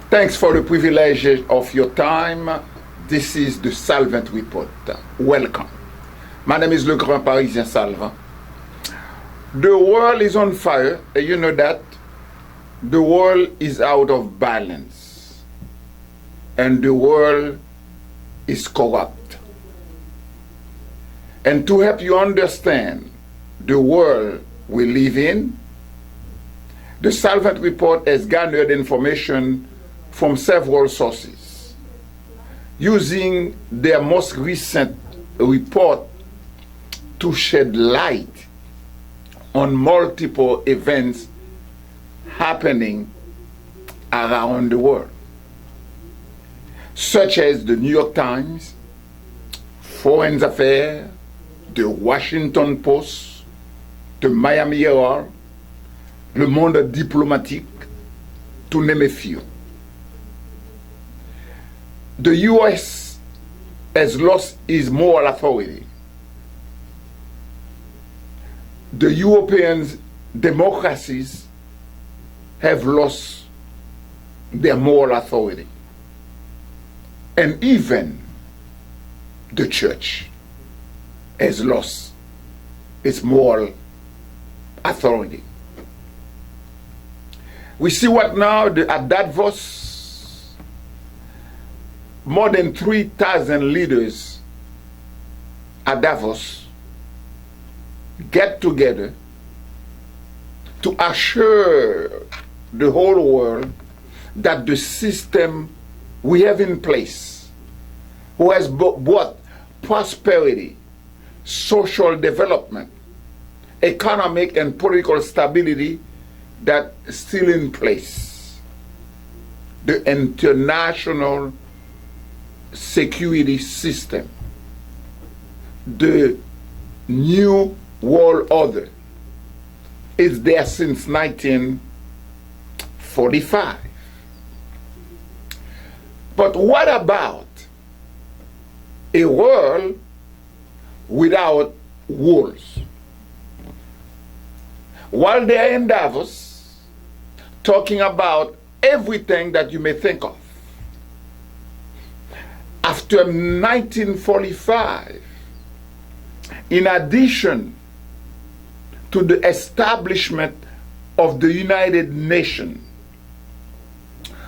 Thanks for the privilege of your time. This is the SALVANT report. Welcome. My name is Le Grand Parisien Salvant. The world is on fire. You know that. The world is out of balance. And the world is corrupt. And to help you understand the world we live in, the SALVANT report has garnered information from several sources. Using their most recent report to shed light on multiple events happening around the world, such as the New York Times, Foreign Affairs, the Washington Post, the Miami Herald, Le Monde Diplomatique, to name a few. The U.S. has lost its moral authority. The European democracies have lost their moral authority. And even the church has lost its moral authority. We see what now at Davos, more than 3,000 leaders at Davos get together to assure the whole world that the system we have in place, who has brought prosperity, social development, economic and political stability, that is still in place. The international security system, the new world order, is there since 1945. But what about a world without rules? While they are in Davos, talking about everything that you may think of, after 1945, in addition to the establishment of the United Nations,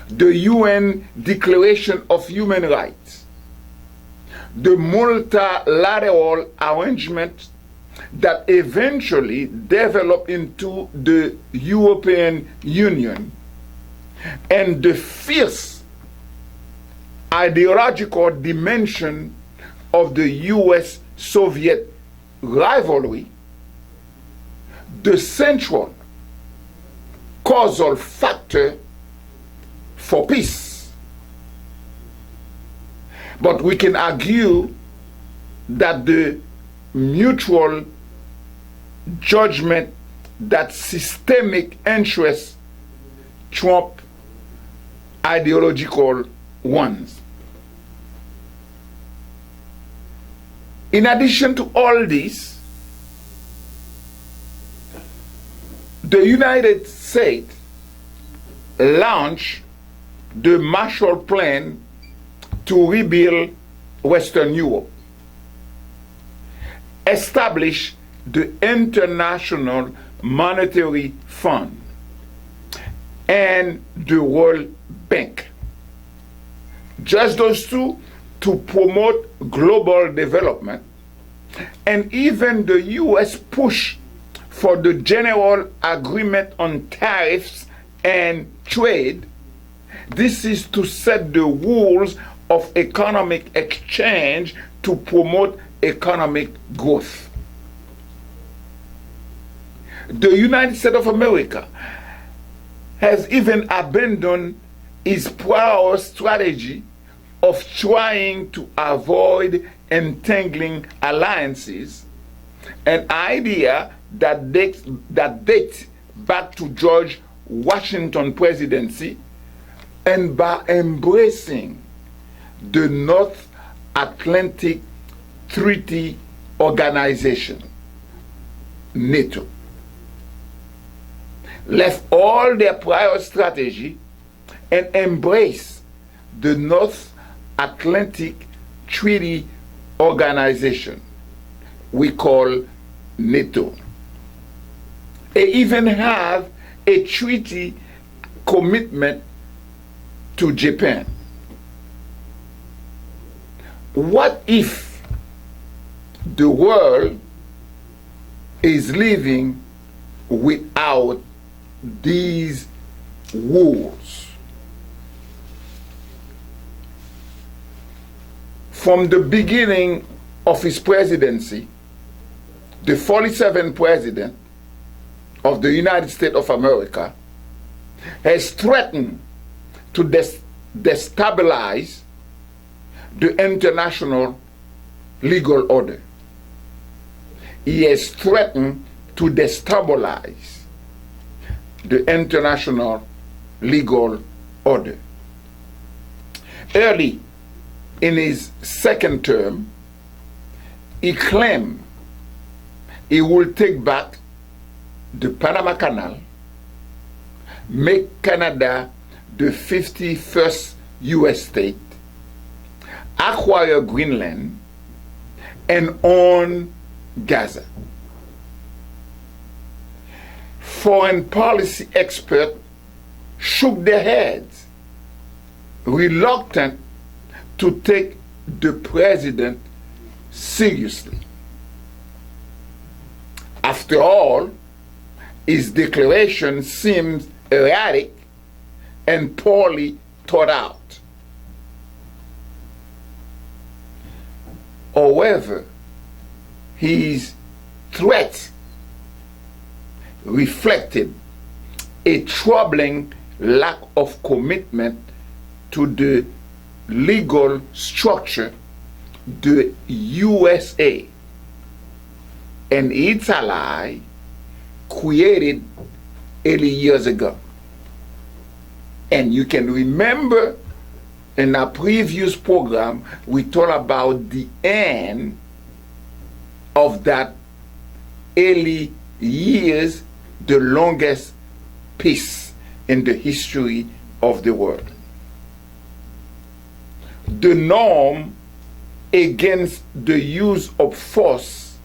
the UN Declaration of Human Rights, the multilateral arrangement that eventually developed into the European Union, and the fierce ideological dimension of the US-Soviet rivalry, the central causal factor for peace. But we can argue that the mutual judgment that systemic interests trump ideological ones. In addition to all this, the United States launched the Marshall Plan to rebuild Western Europe, established the International Monetary Fund and the World Bank. Just those two, to promote global development, and even the US push for the General Agreement on Tariffs and Trade. This is to set the rules of economic exchange to promote economic growth. The United States of America has even abandoned its prior strategy of trying to avoid entangling alliances, an idea that dates back to George Washington presidency, and by embracing the North Atlantic Treaty Organization, NATO. Left all their prior strategy and embrace the North Atlantic Treaty Organization we call NATO. They even have a treaty commitment to Japan. What if the world is living without these rules? From the beginning of his presidency, the 47th president of the United States of America has threatened to destabilize the international legal order. He has threatened to destabilize the international legal order. Early in his second term, he claimed he will take back the Panama Canal, make Canada the 51st U.S. state, acquire Greenland, and own Gaza. Foreign policy experts shook their heads, reluctant to take the president seriously. After all, his declaration seems erratic and poorly thought out. However, his threat reflected a troubling lack of commitment to the legal structure the USA and its ally created 80 years ago. And you can remember in our previous program, we talked about the end of that early years, the longest peace in the history of the world. The norm against the use of force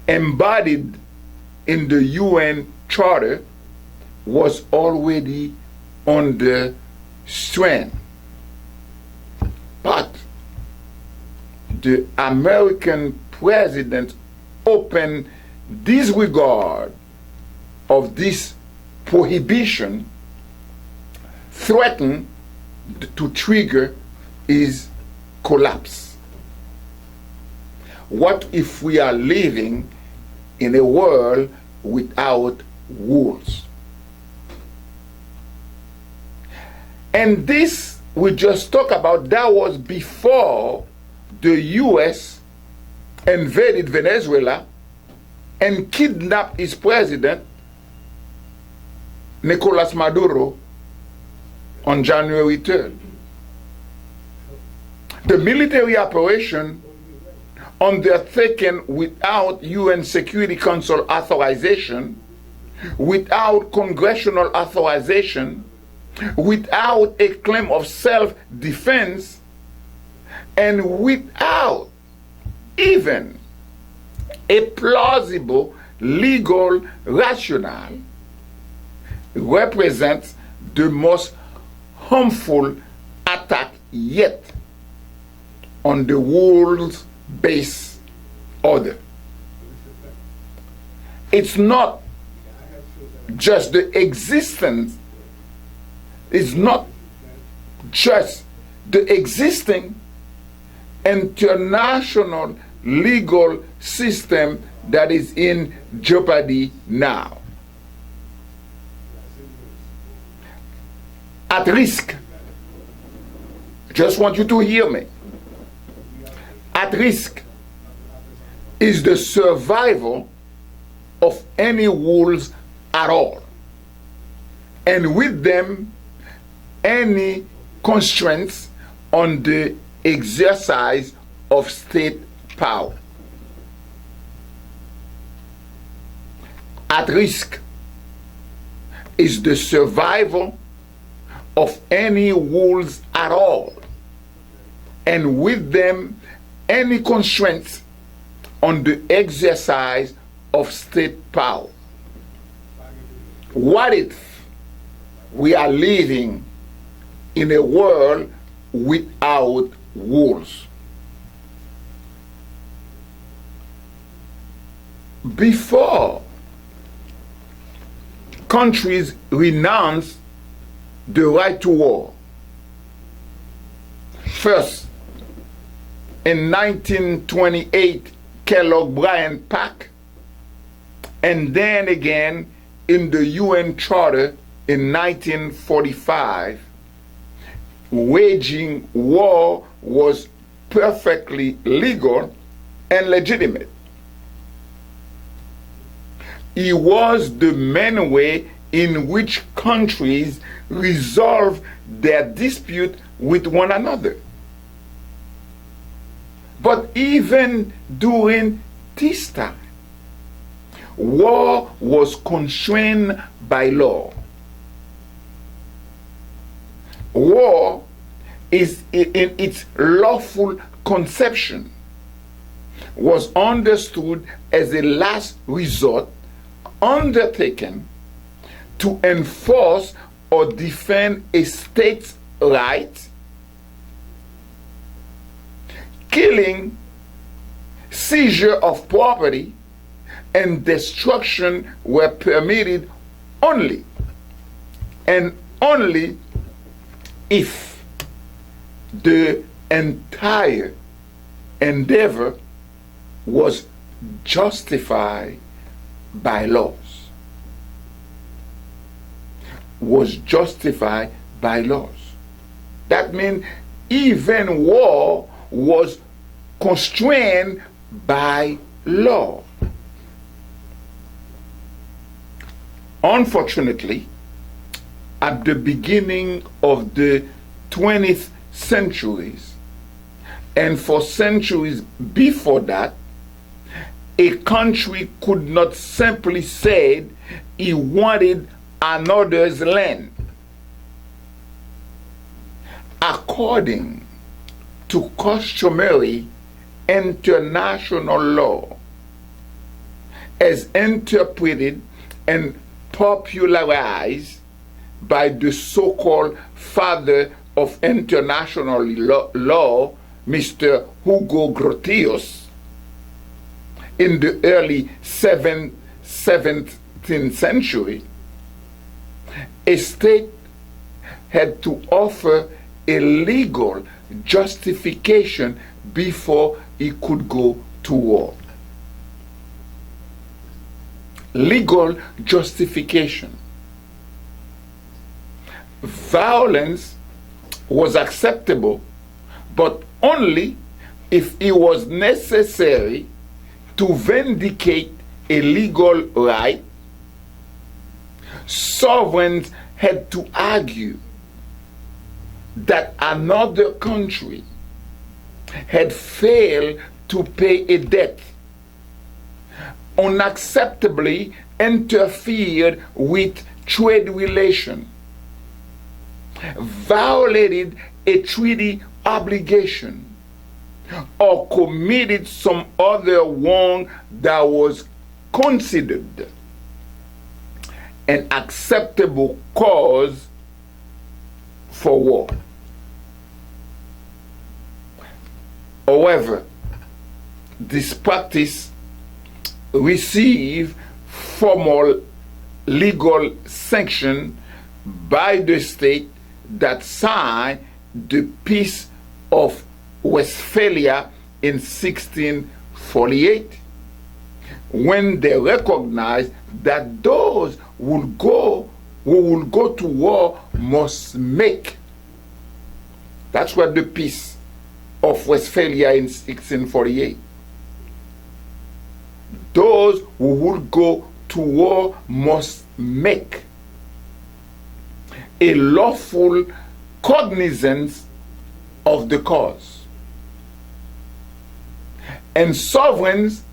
embodied in the UN Charter was already under strain. But the American president open disregard of this prohibition threatened to trigger his collapse. What if we are living in a world without rules? And this we just talked about, that was before the US invaded Venezuela and kidnapped its president, Nicolas Maduro, on January 3rd. The military operation undertaken without UN Security Council authorization, without congressional authorization, without a claim of self-defense, and without even a plausible legal rationale, represents the most harmful attack yet on the rules-based order. It's not just the existence, it's not just the existing international legal system that is in jeopardy now. At risk, just want you to hear me, at risk is the survival of any rules at all, and with them any constraints on the exercise of state power. At risk is the survival of any rules at all, and with them any constraints on the exercise of state power. What if we are living in a world without rules? Before countries renounce the right to war, first in 1928 Kellogg-Briand Pact, and then again in the UN Charter in 1945, waging war was perfectly legal and legitimate. It was the main way in which countries resolve their dispute with one another. But even during this time, war was constrained by law. War is, in its lawful conception, was understood as a last resort undertaken to enforce or defend a state's rights. Killing, seizure of property, and destruction were permitted only and only if the entire endeavor was justified by laws. Was justified by laws. That means even war was constrained by law. Unfortunately, at the beginning of the 20th centuries, and for centuries before that, a country could not simply say it wanted another's land. According to customary international law, as interpreted and popularized by the so-called father of international law, Mr. Hugo Grotius, in the early 17th century, a state had to offer a legal justification before it could go to war. Legal justification. Violence was acceptable, but only if it was necessary to vindicate a legal right. Sovereigns had to argue that another country had failed to pay a debt, unacceptably interfered with trade relations, violated a treaty obligation, or committed some other wrong that was considered an acceptable cause for war. However, this practice received formal legal sanction by the state that signed the Peace of Westphalia in 1648, when they recognized that those who will go to war must make. That's what the Peace of Westphalia in 1648. Those who will go to war must make a lawful cognizance of the cause. And sovereigns,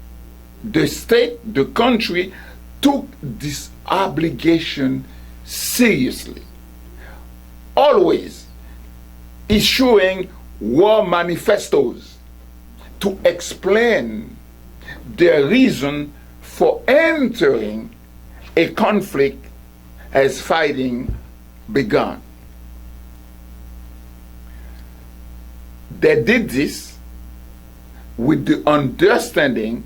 the state, the country, took this obligation seriously. always issuing war manifestos to explain their reason for entering a conflict as fighting begun. They did this with the understanding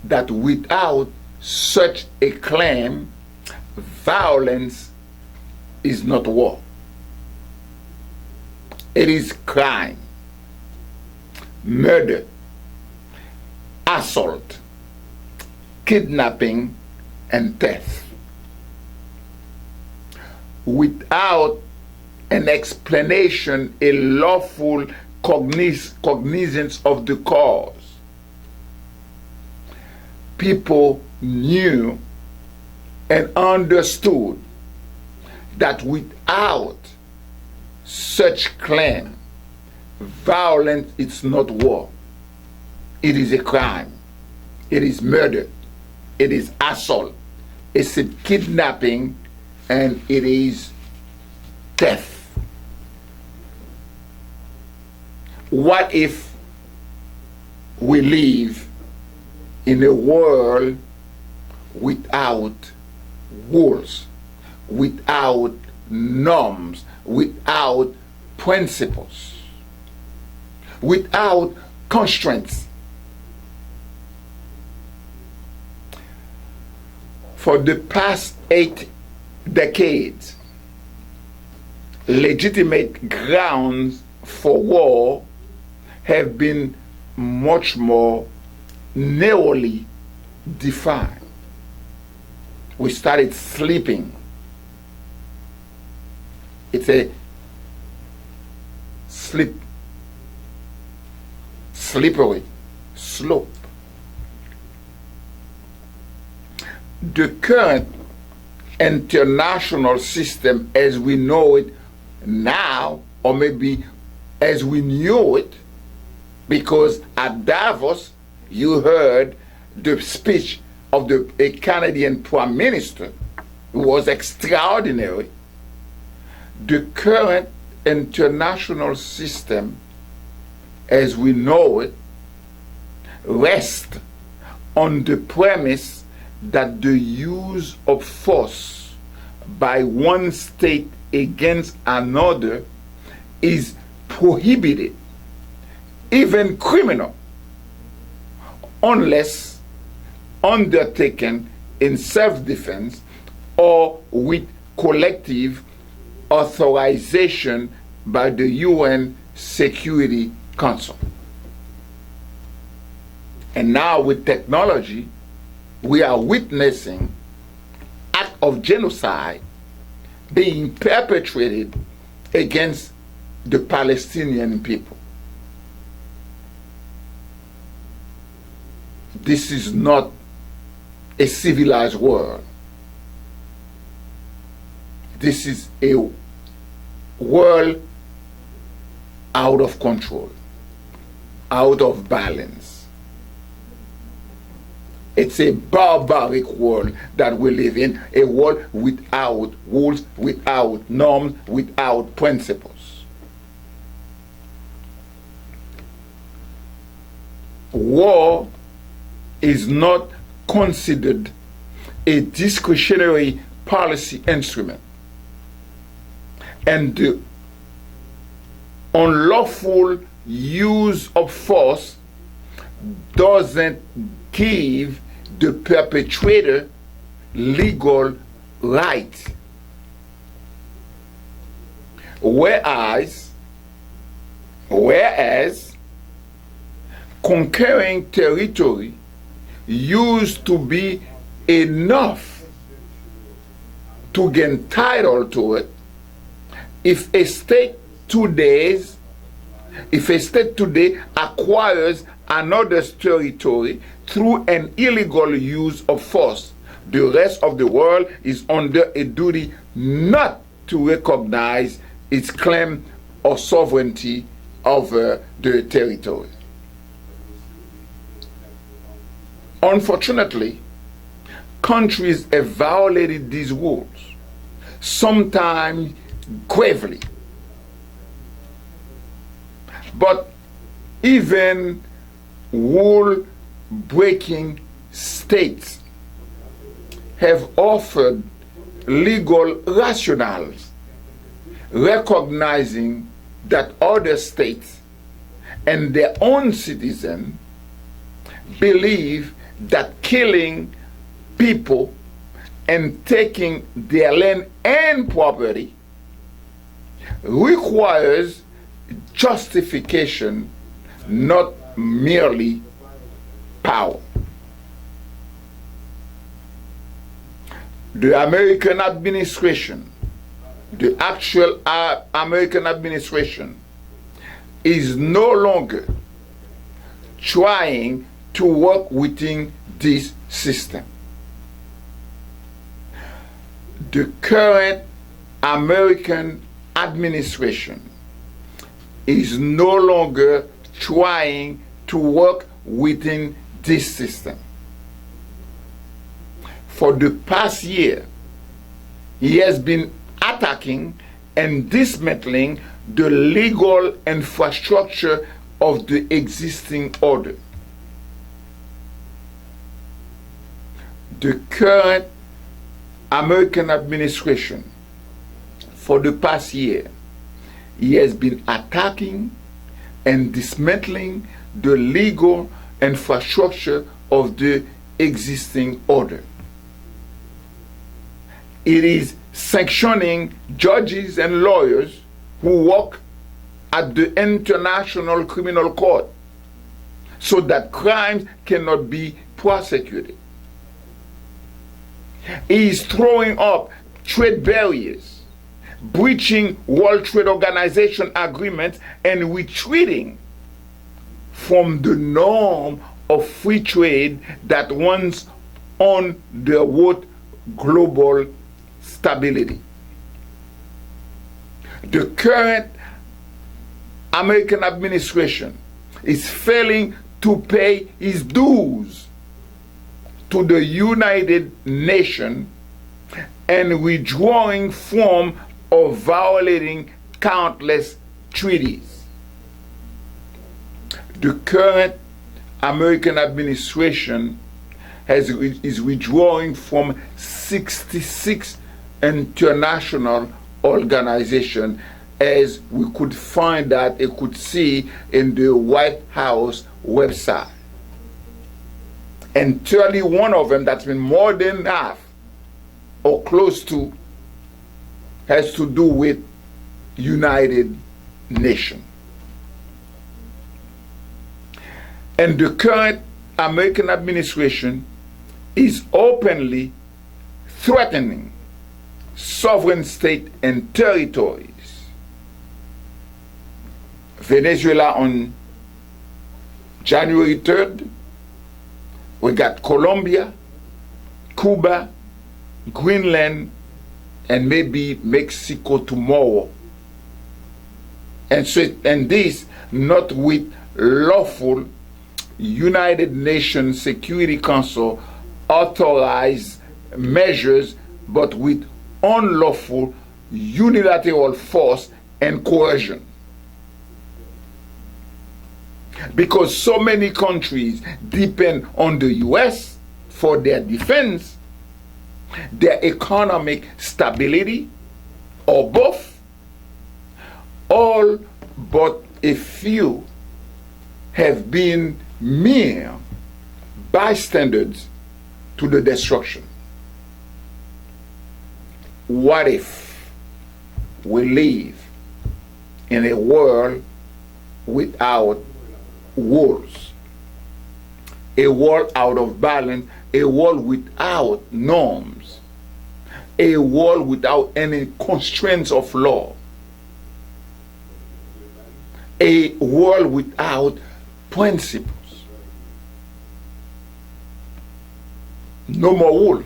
that without such a claim, violence is not war. It is crime, murder, assault, kidnapping, and theft. Without an explanation, a lawful cognizance of the cause, people knew and understood that without such claim, violence is not war. It is a crime. It is murder. It is assault. It's a kidnapping, and it is theft. What if we live in a world without rules, without norms, without principles, without constraints? For the past 8 decades, legitimate grounds for war have been much more narrowly defined. We started sleeping. It's a slippery slope. The current international system as we know it now, or maybe as we knew it, because at Davos you heard the speech of a Canadian Prime Minister, who was extraordinary. The current international system as we know it rests on the premise that the use of force by one state against another is prohibited, even criminal, unless undertaken in self-defense or with collective authorization by the UN Security Council. And now with technology, we are witnessing acts of genocide being perpetrated against the Palestinian people. This is not a civilized world. This is a world out of control, out of balance. It's a barbaric world that we live in, a world without rules, without norms, without principles. War is not considered a discretionary policy instrument, and the unlawful use of force doesn't give the perpetrator legal right. Whereas conquering territory used to be enough to gain title to it. If a state today acquires another's territory through an illegal use of force, the rest of the world is under a duty not to recognize its claim of sovereignty over the territory. Unfortunately, countries have violated these rules, sometimes gravely, But even rule-breaking states have offered legal rationales, recognizing that other states and their own citizens believe that killing people and taking their land and property requires justification, not merely power. The American administration, the actual American administration, is no longer trying to work within this system. The current American administration is no longer trying to work within this system. For the past year, he has been attacking and dismantling the legal infrastructure of the existing order. The current American administration, for the past year, he has been attacking and dismantling the legal infrastructure of the existing order. It is sanctioning judges and lawyers who work at the International Criminal Court so that crimes cannot be prosecuted. He is throwing up trade barriers, breaching World Trade Organization agreements, and retreating from the norm of free trade that once on the road global stability. The current American administration is failing to pay its dues to the United Nations and withdrawing from or violating countless treaties. The current American administration is withdrawing from 66 international organizations, as we could find that you could see in the White House website. And 31 of them, that's been more than half or close to, has to do with United Nations. And the current American administration is openly threatening sovereign states and territories. Venezuela on January 3rd, we got Colombia, Cuba, Greenland, and maybe Mexico tomorrow. And this not with lawful United Nations Security Council authorized measures, but with unlawful unilateral force and coercion. Because so many countries depend on the US for their defense, their economic stability, or both, all but a few have been mere bystanders to the destruction. What if we live in a world without rules, a world out of balance, a world without norms, a world without any constraints of law, a world without principles? No more rule.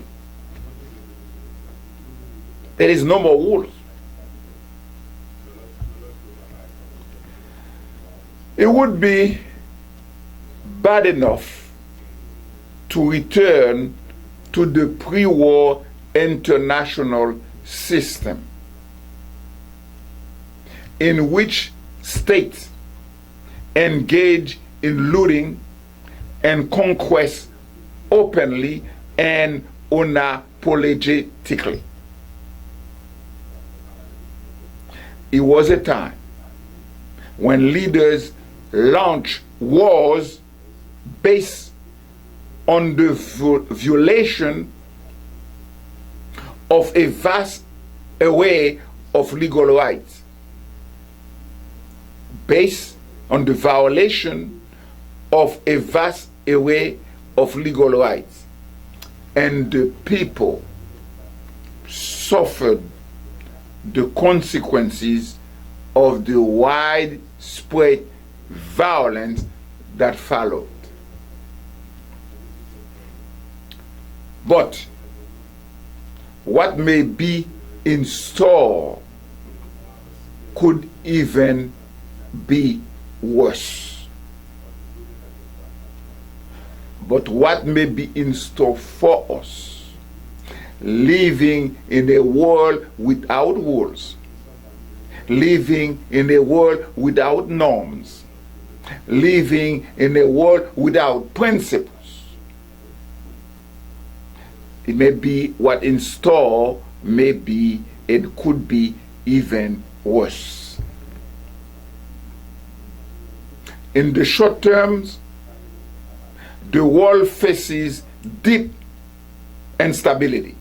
There is no more rules. It would be bad enough to return to the pre-war international system in which states engage in looting and conquest openly and unapologetically. It was a time when leaders launched wars based on the violation of a vast array of legal rights, based on the violation of a vast array of legal rights, and the people suffered the consequences of the widespread violence that followed. But what may be in store could even be worse. But what may be in store for us, living in a world without rules, living in a world without norms, living in a world without principles. It may be what in store may be, it could be even worse. In the short terms, the world faces deep instability.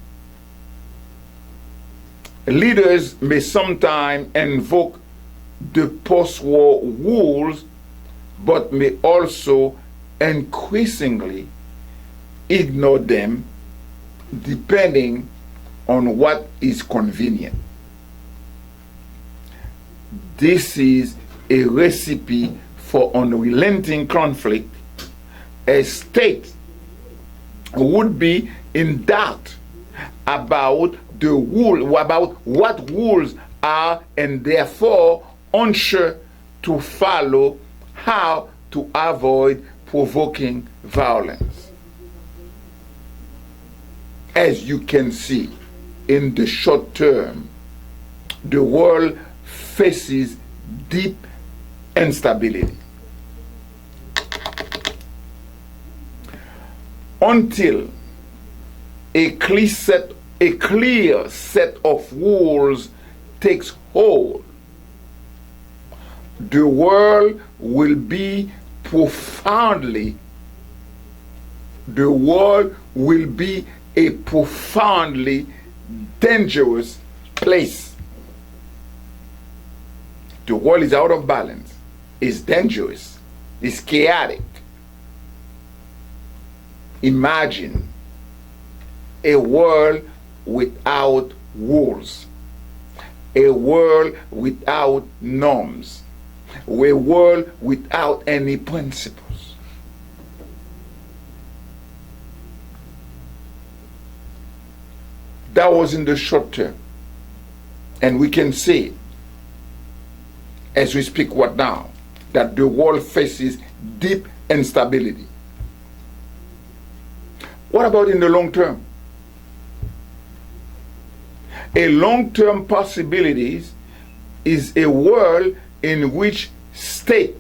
Leaders may sometimes invoke the post-war rules, but may also increasingly ignore them depending on what is convenient. This is a recipe for unrelenting conflict. A state would be in doubt about the rule, about what rules are, and therefore unsure to follow how to avoid provoking violence. As you can see, in the short term, the world faces deep instability. Until a clear set of rules takes hold, the world will be a profoundly dangerous place. The world is out of balance, it's dangerous, it's chaotic. Imagine a world without rules, a world without norms, a world without any principles. That was in the short term. And we can say, as we speak right now, that the world faces deep instability. What about in the long term? A long-term possibility is a world in which states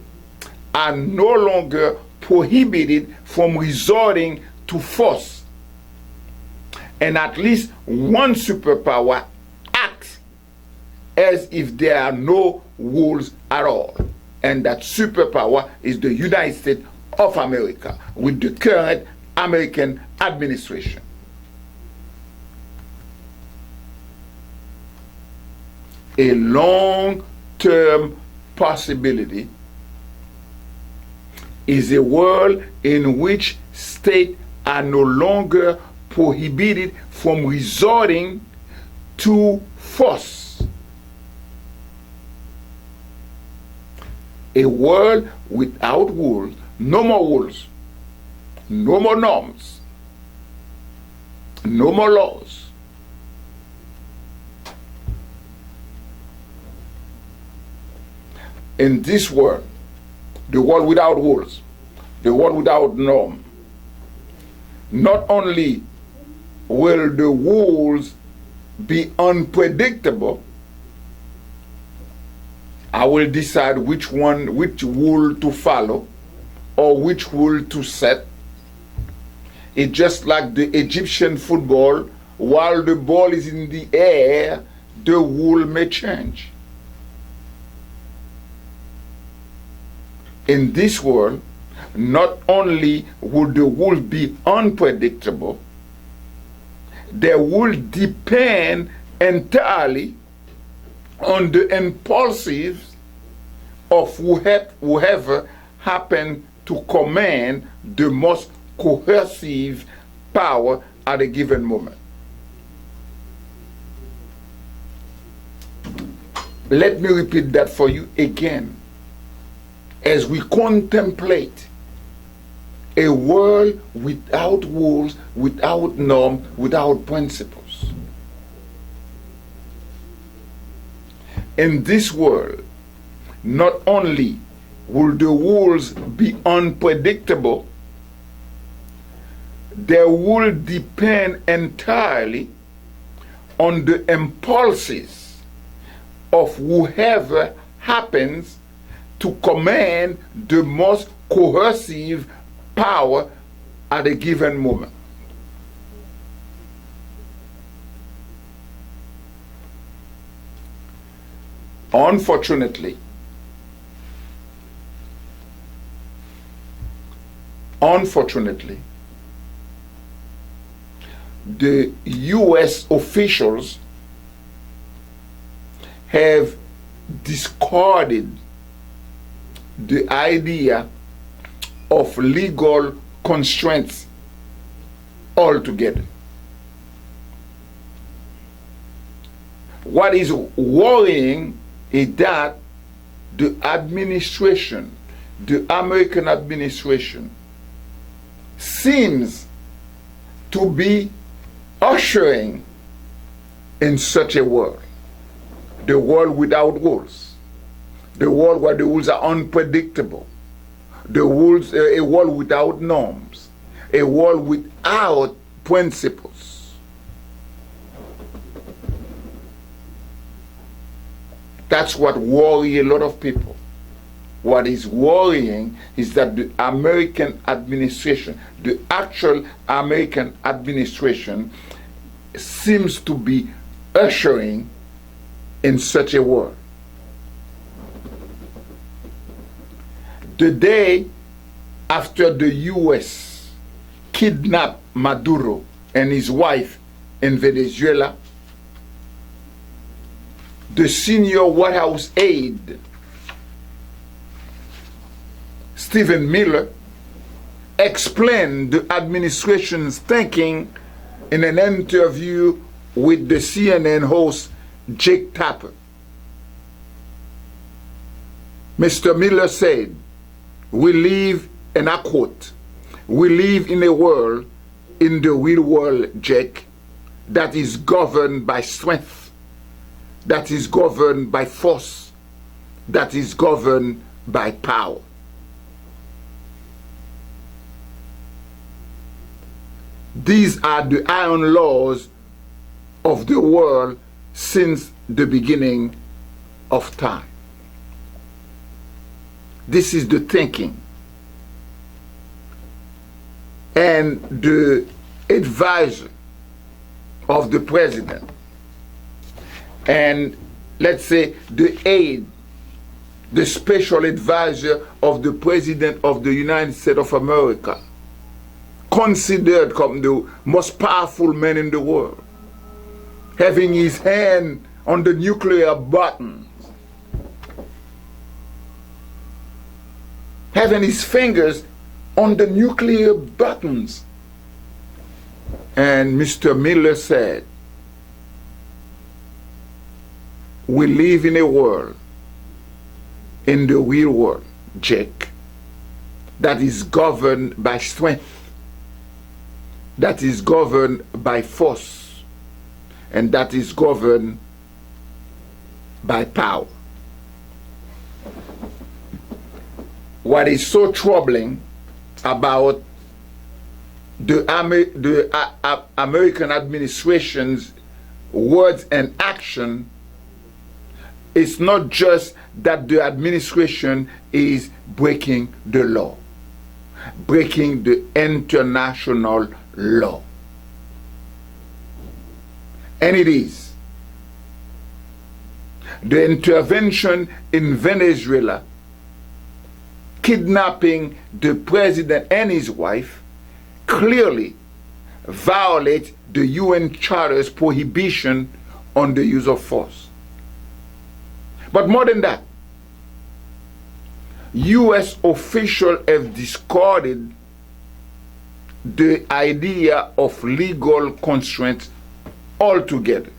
are no longer prohibited from resorting to force, and at least one superpower acts as if there are no rules at all. And that superpower is the United States of America with the current American administration. A long-term possibility is a world in which states are no longer prohibited from resorting to force. A world without rules, no more rules, no more norms, no more laws. In this world, the world without rules, the world without norm, not only will the rules be unpredictable, I will decide which rule to follow or which rule to set. It's just like the Egyptian football. While the ball is in the air, the rule may change. In this world, not only will the rules be unpredictable, they will depend entirely on the impulses of whoever happen to command the most coercive power at a given moment. Let me repeat that for you again. As we contemplate a world without rules, without norms, without principles. In this world, not only will the rules be unpredictable, they will depend entirely on the impulses of whoever happens to command the most coercive power at a given moment. Unfortunately, the US officials have discarded the idea of legal constraints altogether. What is worrying is that the administration, the American administration, seems to be ushering in such a world. The world without rules. The world where the rules are unpredictable. A world without norms. A world without principles. That's what worries a lot of people. What is worrying is that the American administration, the actual American administration, seems to be ushering in such a world. The day after the US kidnapped Maduro and his wife in Venezuela, the senior White House aide, Stephen Miller, explained the administration's thinking in an interview with the CNN host Jake Tapper. Mr. Miller said, "We live," and I quote, "we live in a world, in the real world, Jake, that is governed by strength, that is governed by force, that is governed by power." These are the iron laws of the world since the beginning of time. This is the thinking. And the advisor of the president, and let's say the aide, the special advisor of the president of the United States of America, considered the most powerful man in the world, having his hand on the nuclear button, having his fingers on the nuclear buttons. And Mr. Miller said, "We live in a world, in the real world, Jake, that is governed by strength, that is governed by force, and that is governed by power." What is so troubling about the American administration's words and action It's not just that the administration is breaking the law, breaking the international law. And it is. The intervention in Venezuela, kidnapping the president and his wife, clearly violates the UN Charter's prohibition on the use of force. But more than that, US officials have discarded the idea of legal constraints altogether.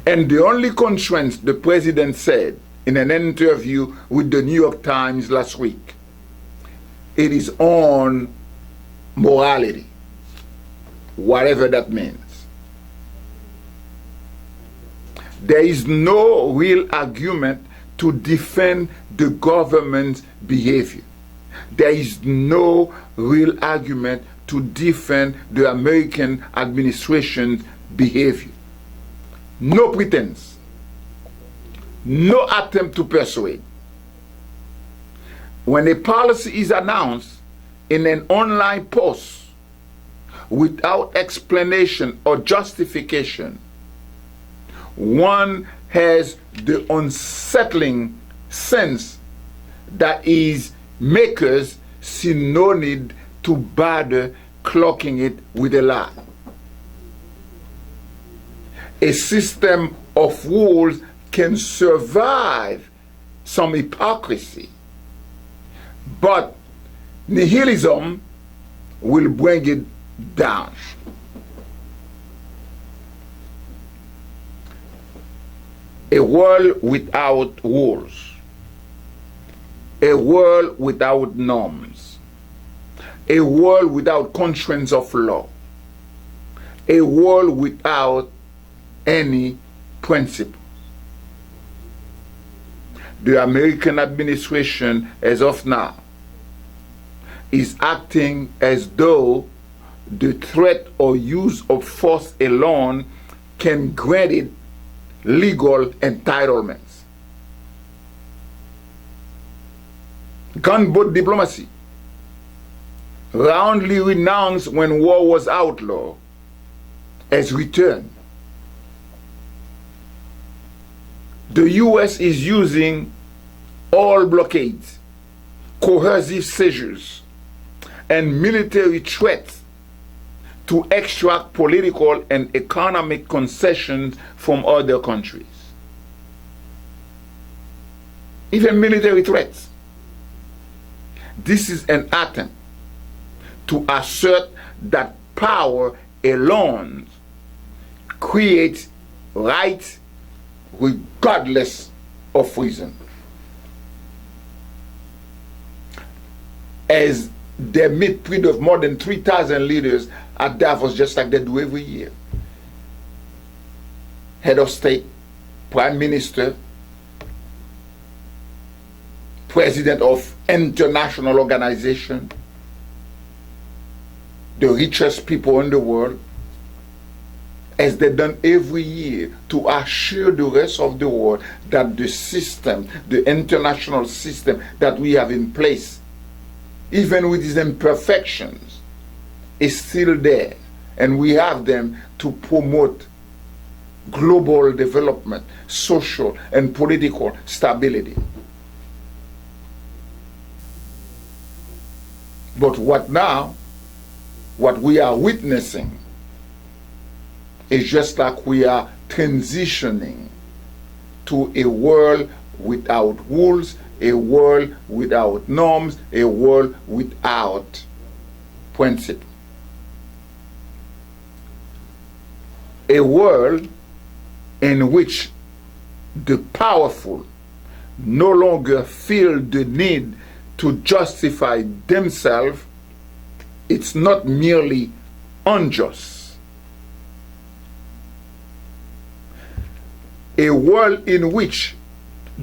And the only constraints the president said in an interview with the New York Times last week, it is on morality, whatever that means. There is no real argument to defend the government's behavior. There is no real argument to defend the American administration's behavior. No pretense. No attempt to persuade. When a policy is announced in an online post without explanation or justification, one has the unsettling sense that his makers see no need to bother cloaking it with a lie. A system of rules can survive some hypocrisy, but nihilism will bring it down. A world without rules, a world without norms, a world without constraints of law, a world without any principles. The American administration, as of now, is acting as though the threat or use of force alone can grant it legal entitlements. Gunboat diplomacy, roundly renounced when war was outlawed, has returned. The US is using all blockades, coercive seizures, and military threats to extract political and economic concessions from other countries. Even military threats. This is an attempt to assert that power alone creates rights regardless of reason. As they meet with more than 3,000 leaders at Davos, just like they do every year. Head of state, prime minister, president of international organization, the richest people in the world, as they've done every year to assure the rest of the world that the system, the international system that we have in place, even with its imperfections, is still there, and we have them to promote global development, social and political stability. But what we are witnessing is just like we are transitioning to a world without rules, a world without norms, a world without principle. A world in which the powerful no longer feel the need to justify themselves. It's not merely unjust. A world in which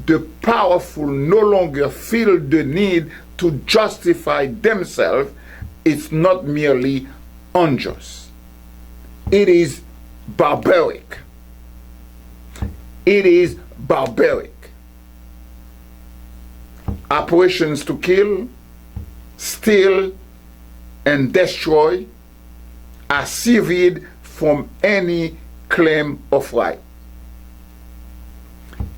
the powerful no longer feel the need to justify themselves. It's not merely unjust. It is barbaric. It is barbaric. Operations to kill, steal, and destroy are severed from any claim of right.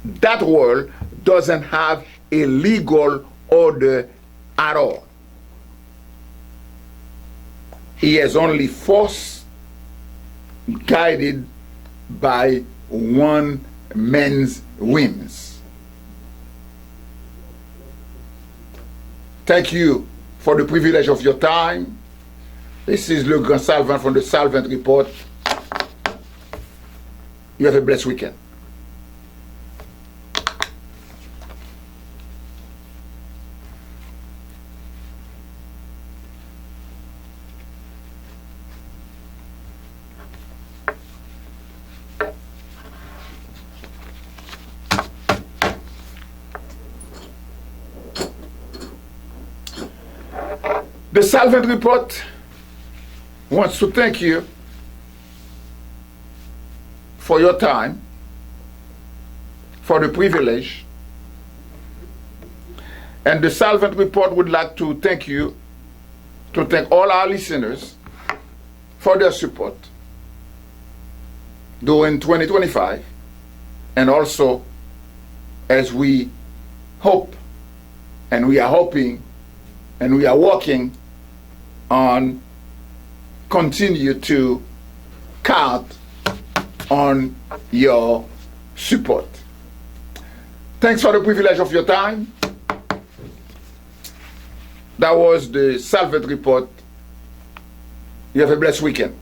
That world doesn't have a legal order at all. He has only force guided by one man's whims. Thank you for the privilege of your time. This is Le Grand Salvant from the Salvant Report. You have a blessed weekend. The Salvant Report wants to thank you for your time, for the privilege. And the Salvant Report would like to thank you, to thank all our listeners for their support during 2025, and also as we hope, and we are hoping, and we are working on continue to count on your support. Thanks for the privilege of your time. That was the Salvant Report. You have a blessed weekend.